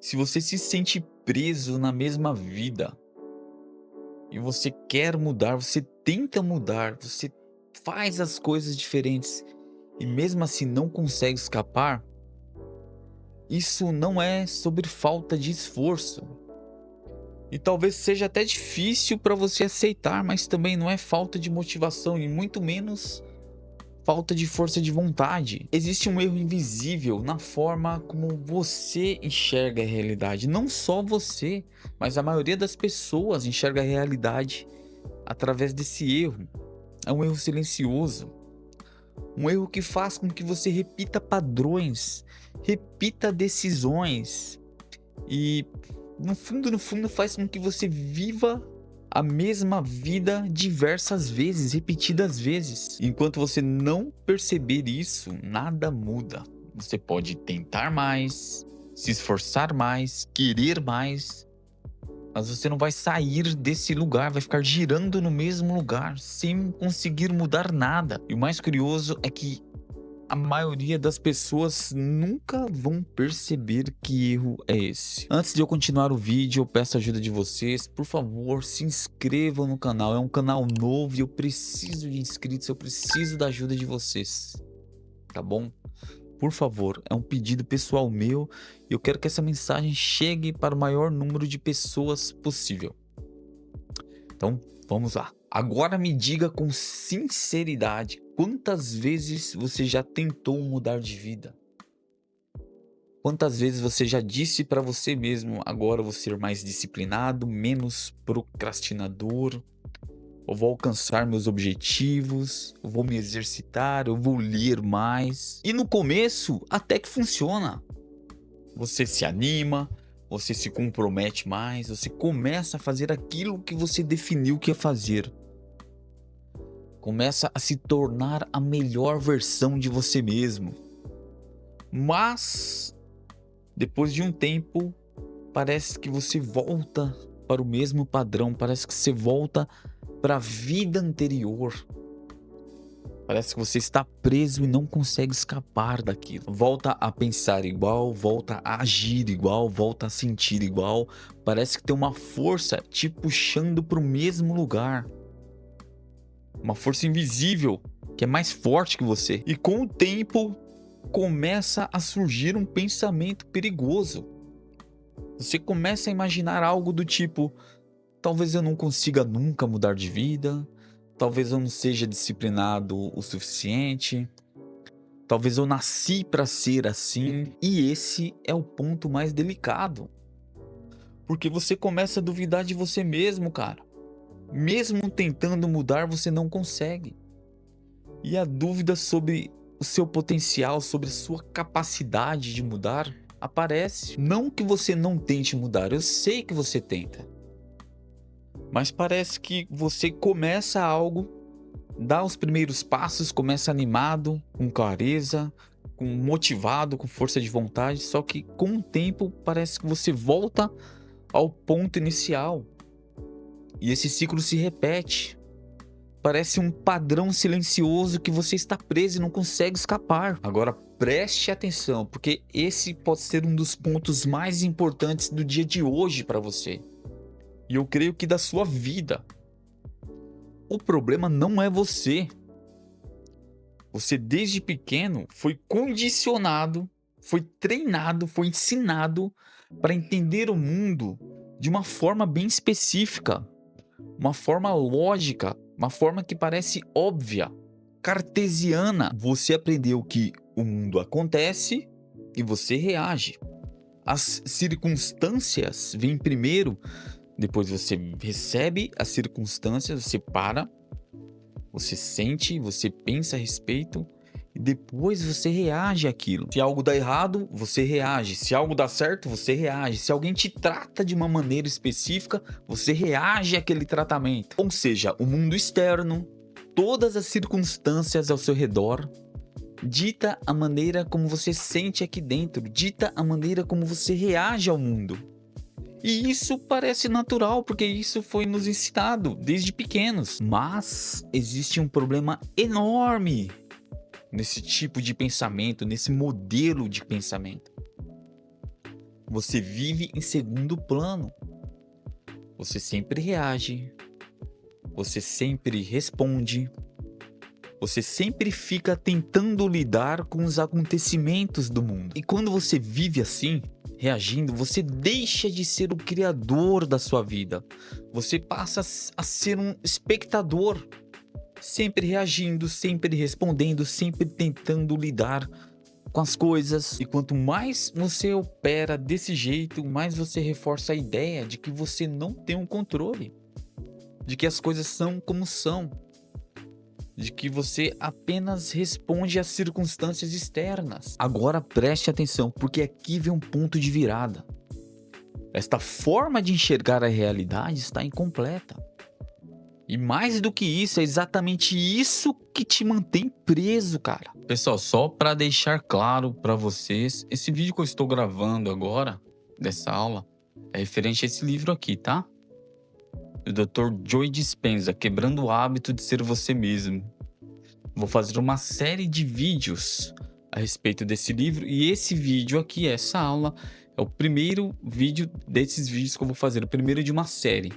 Se você se sente preso na mesma vida e você quer mudar, você tenta mudar, você faz as coisas diferentes e mesmo assim não consegue escapar, isso não é sobre falta de esforço. E talvez seja até difícil para você aceitar, mas também não é falta de motivação e muito menos falta de força de vontade. Existe um erro invisível na forma como você enxerga a realidade. Não só você, mas a maioria das pessoas enxerga a realidade através desse erro. É um erro silencioso. Um erro que faz com que você repita padrões, repita decisões e no fundo faz com que você viva a mesma vida diversas vezes, repetidas vezes. Enquanto você não perceber isso, nada muda. Você pode tentar mais, se esforçar mais, querer mais, mas você não vai sair desse lugar, vai ficar girando no mesmo lugar, sem conseguir mudar nada. E o mais curioso é que a maioria das pessoas nunca vão perceber que erro é esse. Antes de eu continuar o vídeo, eu peço a ajuda de vocês. Por favor, se inscrevam no canal. É um canal novo e eu preciso de inscritos. Eu preciso da ajuda de vocês. Tá bom? Por favor, é um pedido pessoal meu. E eu quero que essa mensagem chegue para o maior número de pessoas possível. Então, vamos lá. Agora me diga com sinceridade, quantas vezes você já tentou mudar de vida? Quantas vezes você já disse para você mesmo, agora eu vou ser mais disciplinado, menos procrastinador, eu vou alcançar meus objetivos, eu vou me exercitar, eu vou ler mais. E no começo até que funciona. Você se anima, você se compromete mais, você começa a fazer aquilo que você definiu que ia fazer. Começa a se tornar a melhor versão de você mesmo. Mas, depois de um tempo, parece que você volta para o mesmo padrão, parece que você volta para a vida anterior. Parece que você está preso e não consegue escapar daquilo. Volta a pensar igual, volta a agir igual, volta a sentir igual. Parece que tem uma força te puxando para o mesmo lugar. Uma força invisível que é mais forte que você. E com o tempo começa a surgir um pensamento perigoso. Você começa a imaginar algo do tipo: talvez eu não consiga nunca mudar de vida, talvez eu não seja disciplinado o suficiente, talvez eu nasci para ser assim. E esse é o ponto mais delicado, porque você começa a duvidar de você mesmo, cara. Mesmo tentando mudar, você não consegue. E a dúvida sobre o seu potencial, sobre a sua capacidade de mudar, aparece. Não que você não tente mudar, eu sei que você tenta. Mas parece que você começa algo, dá os primeiros passos, começa animado, com clareza, motivado, com força de vontade, só que com o tempo parece que você volta ao ponto inicial. E esse ciclo se repete. Parece um padrão silencioso que você está preso e não consegue escapar. Agora preste atenção, porque esse pode ser um dos pontos mais importantes do dia de hoje para você. E eu creio que da sua vida. O problema não é você. Você desde pequeno foi condicionado, foi treinado, foi ensinado para entender o mundo de uma forma bem específica. Uma forma lógica, uma forma que parece óbvia, cartesiana. Você aprendeu que o mundo acontece e você reage. As circunstâncias vêm primeiro, depois você recebe as circunstâncias, você para, você sente, você pensa a respeito e depois você reage àquilo. Se algo dá errado, você reage. Se algo dá certo, você reage. Se alguém te trata de uma maneira específica, você reage àquele tratamento. Ou seja, o mundo externo, todas as circunstâncias ao seu redor, dita a maneira como você sente aqui dentro, dita a maneira como você reage ao mundo. E isso parece natural, porque isso foi nos ensinado desde pequenos. Mas existe um problema enorme nesse tipo de pensamento, nesse modelo de pensamento. você vive em segundo plano. Você sempre reage, você sempre responde, você sempre fica tentando lidar com os acontecimentos do mundo. E quando você vive assim, reagindo, você deixa de ser o criador da sua vida. Você passa a ser um espectador, sempre reagindo, sempre respondendo, sempre tentando lidar com as coisas. E quanto mais você opera desse jeito, mais você reforça a ideia de que você não tem um controle, de que as coisas são como são, de que você apenas responde às circunstâncias externas. Agora preste atenção, porque aqui vem um ponto de virada. Esta forma de enxergar a realidade está incompleta. E mais do que isso, é exatamente isso que te mantém preso, cara. Pessoal, só para deixar claro para vocês, esse vídeo que eu estou gravando agora, dessa aula, é referente a esse livro aqui, tá? Do Dr. Joe Dispenza, Quebrando o Hábito de Ser Você Mesmo. Vou fazer uma série de vídeos a respeito desse livro, e esse vídeo aqui, essa aula, é o primeiro vídeo desses vídeos que eu vou fazer, o primeiro de uma série.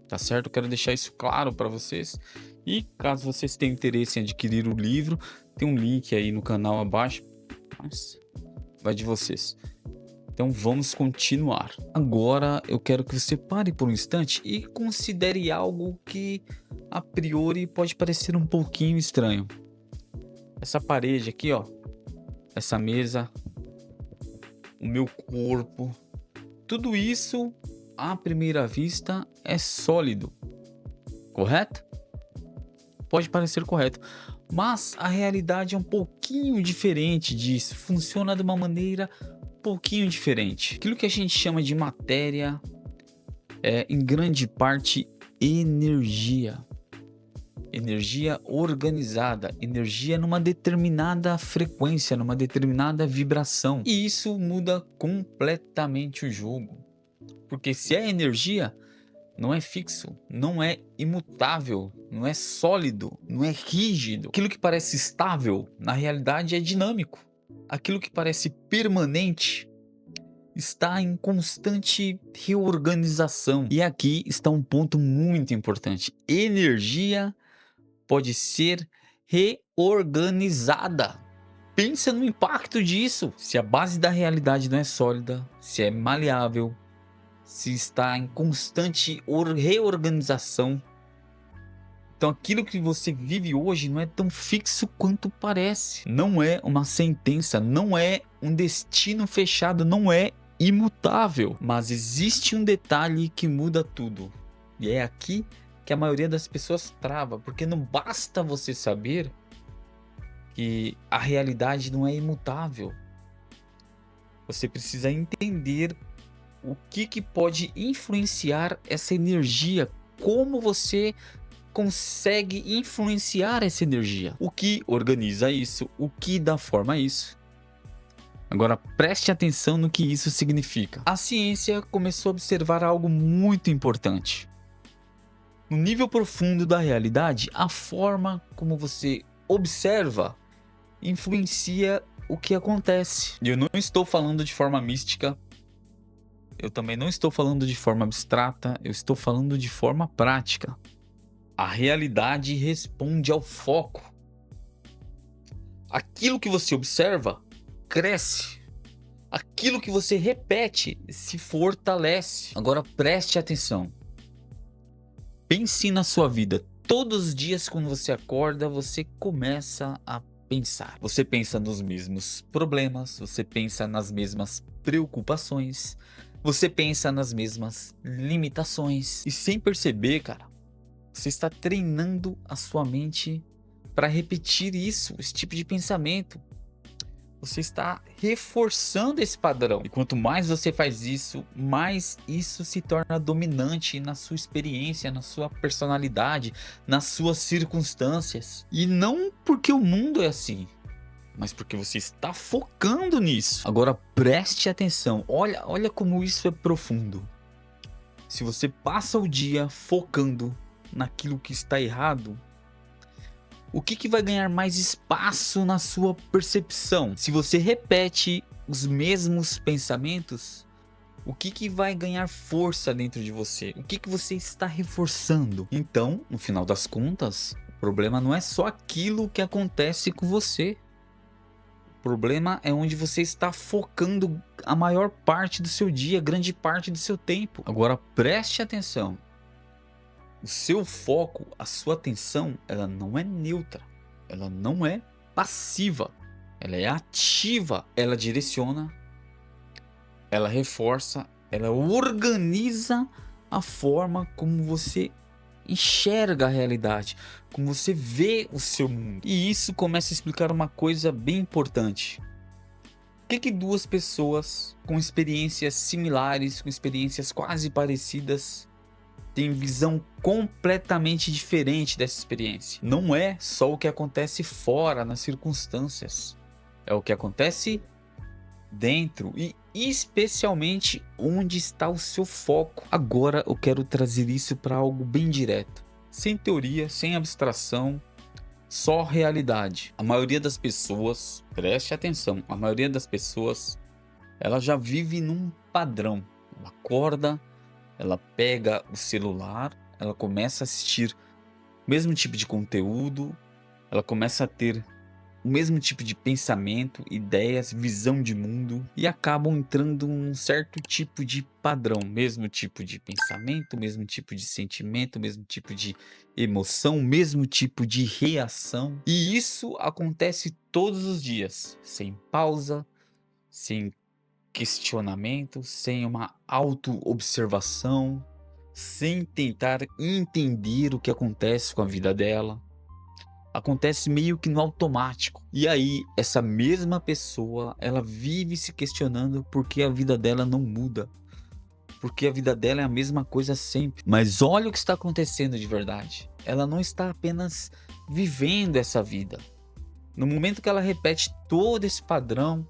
Tá certo? Eu quero deixar isso claro para vocês. E caso vocês tenham interesse em adquirir o livro, tem um link aí no canal abaixo. Mas vai de vocês. Então vamos continuar. Agora eu quero que você pare por um instante e considere algo que a priori pode parecer um pouquinho estranho. Essa parede aqui, ó, essa mesa, o meu corpo, tudo isso à primeira vista é sólido, correto? Pode parecer correto, mas a realidade é um pouquinho diferente disso, funciona de uma maneira um pouquinho diferente. Aquilo que a gente chama de matéria é, em grande parte, energia. Energia organizada, energia numa determinada frequência, numa determinada vibração. E isso muda completamente o jogo. Porque se é energia, não é fixo, não é imutável, não é sólido, não é rígido. Aquilo que parece estável, na realidade é dinâmico. Aquilo que parece permanente está em constante reorganização. E aqui está um ponto muito importante. Energia pode ser reorganizada. Pensa no impacto disso. Se a base da realidade não é sólida, se é maleável, se está em constante reorganização, então aquilo que você vive hoje não é tão fixo quanto parece. Não é uma sentença, não é um destino fechado, não é imutável. Mas existe um detalhe que muda tudo. E é aqui que a maioria das pessoas trava, porque não basta você saber que a realidade não é imutável. Você precisa entender o que pode influenciar essa energia, como você consegue influenciar essa energia, o que organiza isso, o que dá forma a isso. Agora preste atenção no que isso significa. A ciência começou a observar algo muito importante. No nível profundo da realidade, a forma como você observa influencia o que acontece. E eu não estou falando de forma mística, eu também não estou falando de forma abstrata, eu estou falando de forma prática. A realidade responde ao foco. Aquilo que você observa cresce. Aquilo que você repete se fortalece. Agora preste atenção. Pense na sua vida. Todos os dias quando você acorda, você começa a pensar. Você pensa nos mesmos problemas, você pensa nas mesmas preocupações, você pensa nas mesmas limitações. E sem perceber, cara, você está treinando a sua mente para repetir isso, esse tipo de pensamento. Você está reforçando esse padrão. E quanto mais você faz isso, mais isso se torna dominante na sua experiência, na sua personalidade, nas suas circunstâncias. E não porque o mundo é assim, mas porque você está focando nisso. Agora preste atenção, olha como isso é profundo. Se você passa o dia focando naquilo que está errado, o que vai ganhar mais espaço na sua percepção? Se você repete os mesmos pensamentos, o que vai ganhar força dentro de você? O que você está reforçando? Então, no final das contas, o problema não é só aquilo que acontece com você. O problema é onde você está focando a maior parte do seu dia, grande parte do seu tempo. Agora preste atenção. O seu foco, a sua atenção, ela não é neutra. Ela não é passiva. Ela é ativa. Ela direciona, ela reforça, ela organiza a forma como você enxerga a realidade, como você vê o seu mundo. E isso começa a explicar uma coisa bem importante. Por que duas pessoas com experiências similares, com experiências quase parecidas, têm visão completamente diferente dessa experiência? Não é só o que acontece fora, nas circunstâncias. É o que acontece dentro e especialmente onde está o seu foco. Agora eu quero trazer isso para algo bem direto, sem teoria, sem abstração, só realidade. A maioria das pessoas, preste atenção, a maioria das pessoas, ela já vive num padrão. Ela acorda, ela pega o celular, ela começa a assistir o mesmo tipo de conteúdo, ela começa a ter o mesmo tipo de pensamento, ideias, visão de mundo e acabam entrando num certo tipo de padrão, mesmo tipo de pensamento, mesmo tipo de sentimento, mesmo tipo de emoção, mesmo tipo de reação. E isso acontece todos os dias, sem pausa, sem questionamento, sem uma auto-observação, sem tentar entender o que acontece com a vida dela. Acontece meio que no automático. E aí, essa mesma pessoa, ela vive se questionando por que a vida dela não muda. Porque a vida dela é a mesma coisa sempre. Mas olha o que está acontecendo de verdade. Ela não está apenas vivendo essa vida. No momento que ela repete todo esse padrão,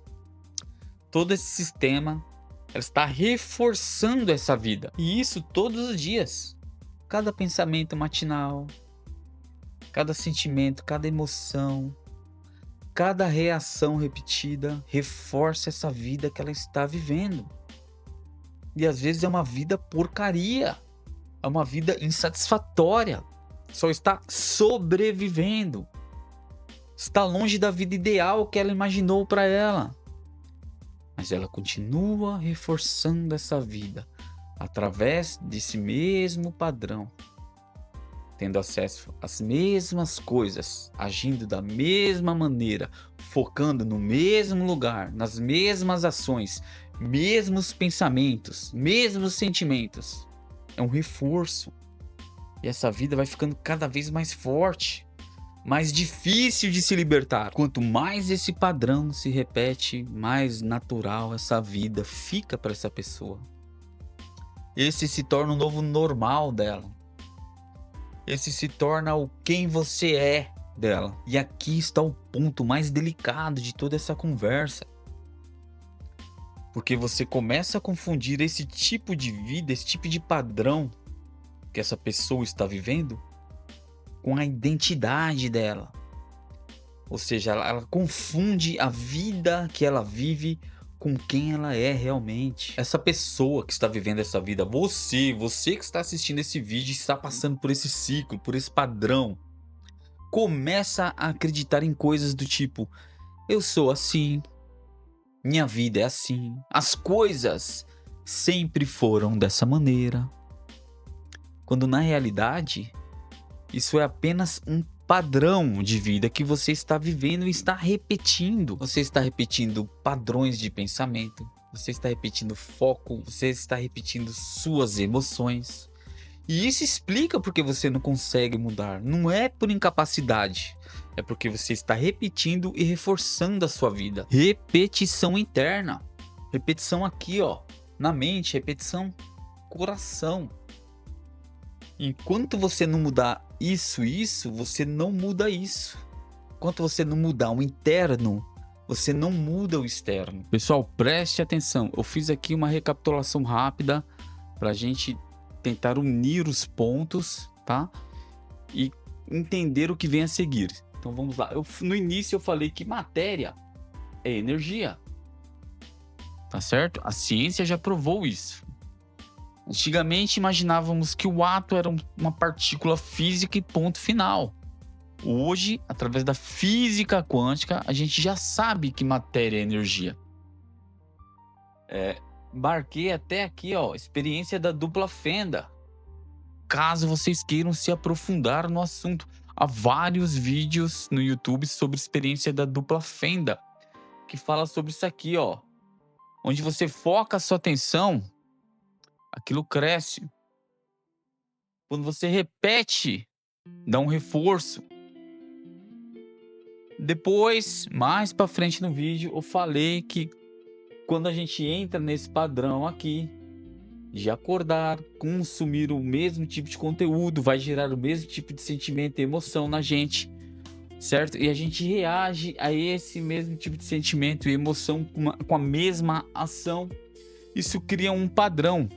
todo esse sistema, ela está reforçando essa vida. E isso todos os dias. Cada pensamento matinal, cada sentimento, cada emoção, cada reação repetida reforça essa vida que ela está vivendo. E às vezes é uma vida porcaria, é uma vida insatisfatória, só está sobrevivendo, está longe da vida ideal que ela imaginou para ela. Mas ela continua reforçando essa vida através desse mesmo padrão, tendo acesso às mesmas coisas, agindo da mesma maneira, focando no mesmo lugar, nas mesmas ações, mesmos pensamentos, mesmos sentimentos. É um reforço. E essa vida vai ficando cada vez mais forte, mais difícil de se libertar. Quanto mais esse padrão se repete, mais natural essa vida fica para essa pessoa. Esse se torna o novo normal dela. Esse se torna o quem você é dela. E aqui está o ponto mais delicado de toda essa conversa. Porque você começa a confundir esse tipo de vida, esse tipo de padrão que essa pessoa está vivendo com a identidade dela. Ou seja, ela confunde a vida que ela vive com quem ela é realmente. Essa pessoa que está vivendo essa vida, você que está assistindo esse vídeo e está passando por esse ciclo, por esse padrão, começa a acreditar em coisas do tipo: eu sou assim, minha vida é assim, as coisas sempre foram dessa maneira. Quando na realidade, isso é apenas um padrão de vida que você está vivendo e está repetindo. Você está repetindo padrões de pensamento, você está repetindo foco, você está repetindo suas emoções. E isso explica porque você não consegue mudar. Não é por incapacidade, é porque você está repetindo e reforçando a sua vida. Repetição interna. Repetição aqui, ó, na mente, repetição coração. Enquanto você não mudar isso, você não muda isso. Enquanto você não mudar o interno, você não muda o externo. Pessoal, preste atenção. Eu fiz aqui uma recapitulação rápida para a gente tentar unir os pontos, tá? E entender o que vem a seguir. Então vamos lá. No início eu falei que matéria é energia. tá certo? A ciência já provou isso. Antigamente imaginávamos que o átomo era uma partícula física e ponto final. Hoje, através da física quântica, a gente já sabe que matéria é energia. Marquei até aqui, ó, experiência da dupla fenda. Caso vocês queiram se aprofundar no assunto, há vários vídeos no YouTube sobre experiência da dupla fenda, que fala sobre isso aqui, ó. Onde você foca a sua atenção, aquilo cresce. Quando você repete, dá um reforço. Depois, mais para frente no vídeo, eu falei que quando a gente entra nesse padrão aqui, de acordar, consumir o mesmo tipo de conteúdo, vai gerar o mesmo tipo de sentimento e emoção na gente, certo? E a gente reage a esse mesmo tipo de sentimento e emoção com a mesma ação. Isso cria um padrão.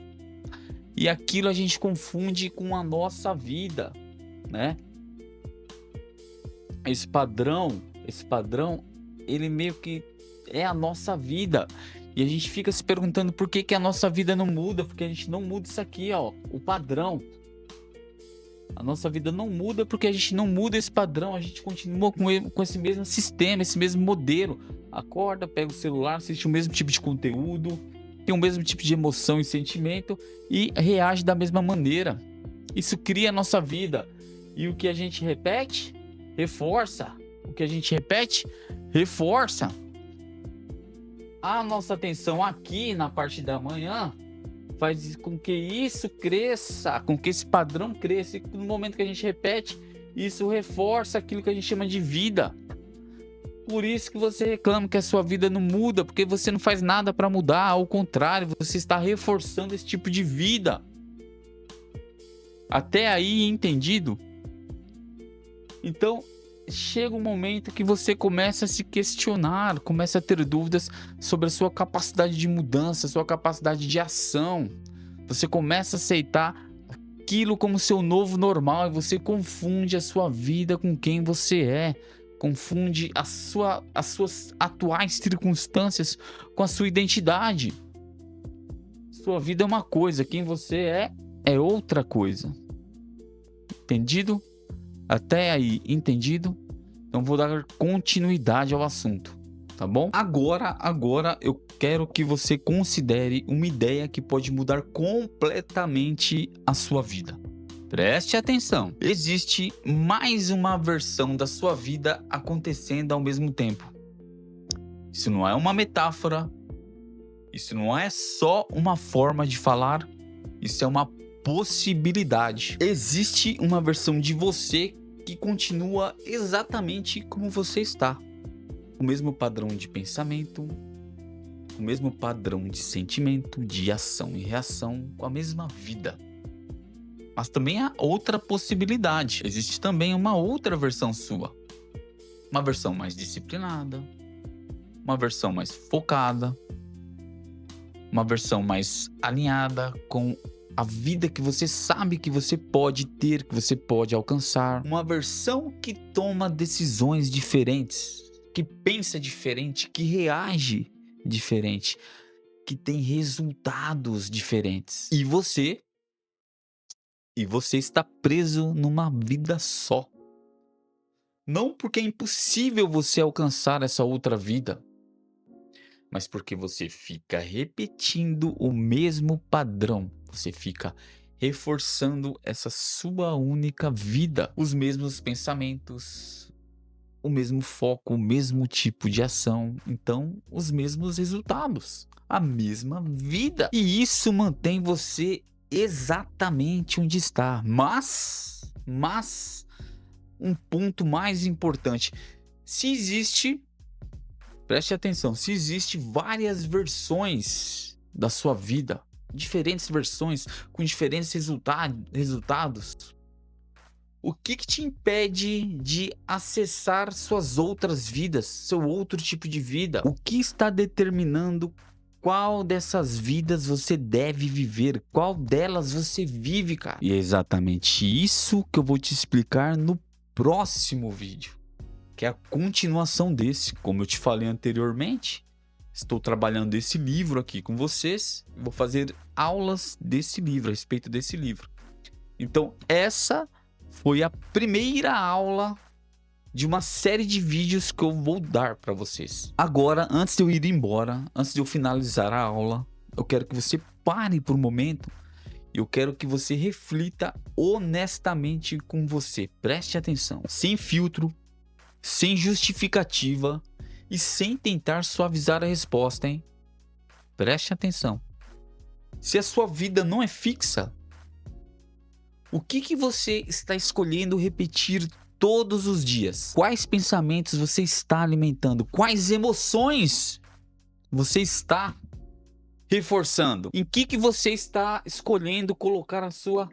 E aquilo a gente confunde com a nossa vida, né? Esse padrão, ele meio que é a nossa vida. E a gente fica se perguntando por que a nossa vida não muda, porque a gente não muda isso aqui, ó, o padrão. A nossa vida não muda porque a gente não muda esse padrão, a gente continua com esse mesmo sistema, esse mesmo modelo. Acorda, pega o celular, assiste o mesmo tipo de conteúdo, tem o mesmo tipo de emoção e sentimento e reage da mesma maneira. Isso cria a nossa vida. E o que a gente repete, reforça. O que a gente repete, reforça. A nossa atenção aqui na parte da manhã faz com que isso cresça, com que esse padrão cresça. E no momento que a gente repete, isso reforça aquilo que a gente chama de vida. Por isso que você reclama que a sua vida não muda, porque você não faz nada para mudar. Ao contrário, você está reforçando esse tipo de vida. Até aí, entendido? Então, chega um momento que você começa a se questionar, começa a ter dúvidas sobre a sua capacidade de mudança, sua capacidade de ação. Você começa a aceitar aquilo como seu novo normal e você confunde a sua vida com quem você é. Confunde as suas atuais circunstâncias com a sua identidade. Sua vida é uma coisa, quem você é outra coisa. Entendido? Até aí, entendido? Então vou dar continuidade ao assunto, tá bom? Agora eu quero que você considere uma ideia que pode mudar completamente a sua vida. Preste atenção, existe mais uma versão da sua vida acontecendo ao mesmo tempo. Isso não é uma metáfora, isso não é só uma forma de falar, isso é uma possibilidade. Existe uma versão de você que continua exatamente como você está. O mesmo padrão de pensamento, o mesmo padrão de sentimento, de ação e reação, com a mesma vida. Mas também há outra possibilidade. Existe também uma outra versão sua. Uma versão mais disciplinada, uma versão mais focada, uma versão mais alinhada com a vida que você sabe que você pode ter, que você pode alcançar. Uma versão que toma decisões diferentes, que pensa diferente, que reage diferente, que tem resultados diferentes. E você está preso numa vida só. Não porque é impossível você alcançar essa outra vida, mas porque você fica repetindo o mesmo padrão. Você fica reforçando essa sua única vida. Os mesmos pensamentos, o mesmo foco, o mesmo tipo de ação. Então, os mesmos resultados. A mesma vida. E isso mantém você exatamente onde está. Mas um ponto mais importante. Preste atenção, se existe várias versões da sua vida, diferentes versões com diferentes resultados, o que te impede de acessar suas outras vidas, seu outro tipo de vida? O que está determinando qual dessas vidas você deve viver? Qual delas você vive, cara? E é exatamente isso que eu vou te explicar no próximo vídeo, que é a continuação desse. Como eu te falei anteriormente, Estou trabalhando esse livro aqui com vocês. Vou fazer aulas desse livro, a respeito desse livro. Então, essa foi a primeira aula de uma série de vídeos que eu vou dar para vocês. Agora, antes de eu ir embora, antes de eu finalizar a aula, eu quero que você pare por um momento. Eu quero que você reflita honestamente com você. Preste atenção. Sem filtro, sem justificativa e sem tentar suavizar a resposta, hein? Preste atenção. Se a sua vida não é fixa, o que você está escolhendo repetir todos os dias? Quais pensamentos você está alimentando? Quais emoções você está reforçando? Em que você está escolhendo colocar a sua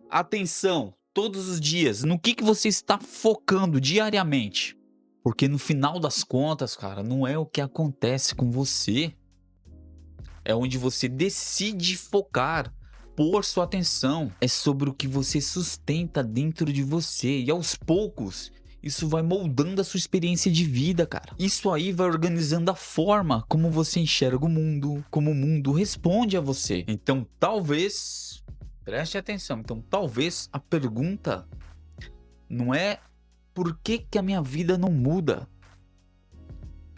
atenção todos os dias? No que você está focando diariamente? Porque no final das contas, cara, não é o que acontece com você. É onde você decide focar, pôr sua atenção. É sobre o que você sustenta dentro de você. E aos poucos, isso vai moldando a sua experiência de vida, cara. Isso aí vai organizando a forma como você enxerga o mundo, como o mundo responde a você. Então, talvez, preste atenção. Então, talvez a pergunta não é por que a minha vida não muda,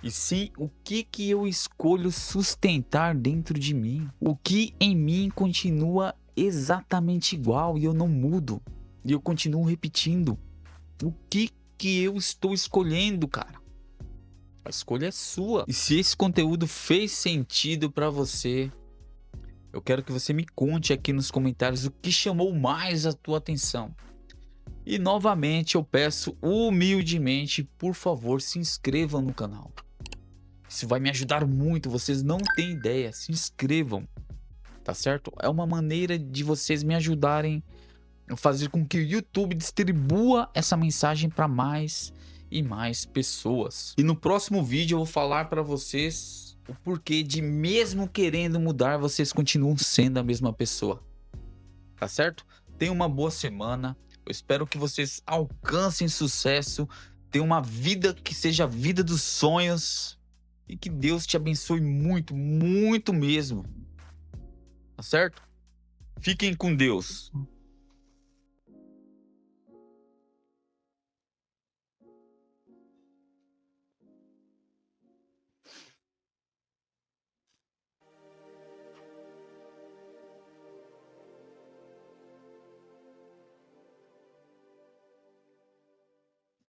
e sim o que eu escolho sustentar dentro de mim. O que em mim continua exatamente igual e eu não mudo. E eu continuo repetindo. O que eu estou escolhendo, cara? A escolha é sua. E se esse conteúdo fez sentido para você, eu quero que você me conte aqui nos comentários o que chamou mais a tua atenção. E novamente eu peço humildemente, por favor, se inscrevam no canal. Isso vai me ajudar muito, vocês não têm ideia. Se inscrevam, tá certo? É uma maneira de vocês me ajudarem a fazer com que o YouTube distribua essa mensagem para mais e mais pessoas. E no próximo vídeo eu vou falar para vocês o porquê de, mesmo querendo mudar, vocês continuam sendo a mesma pessoa. Tá certo? Tenha uma boa semana. Eu espero que vocês alcancem sucesso, tenham uma vida que seja a vida dos sonhos e que Deus te abençoe muito, muito mesmo. Tá certo? Fiquem com Deus.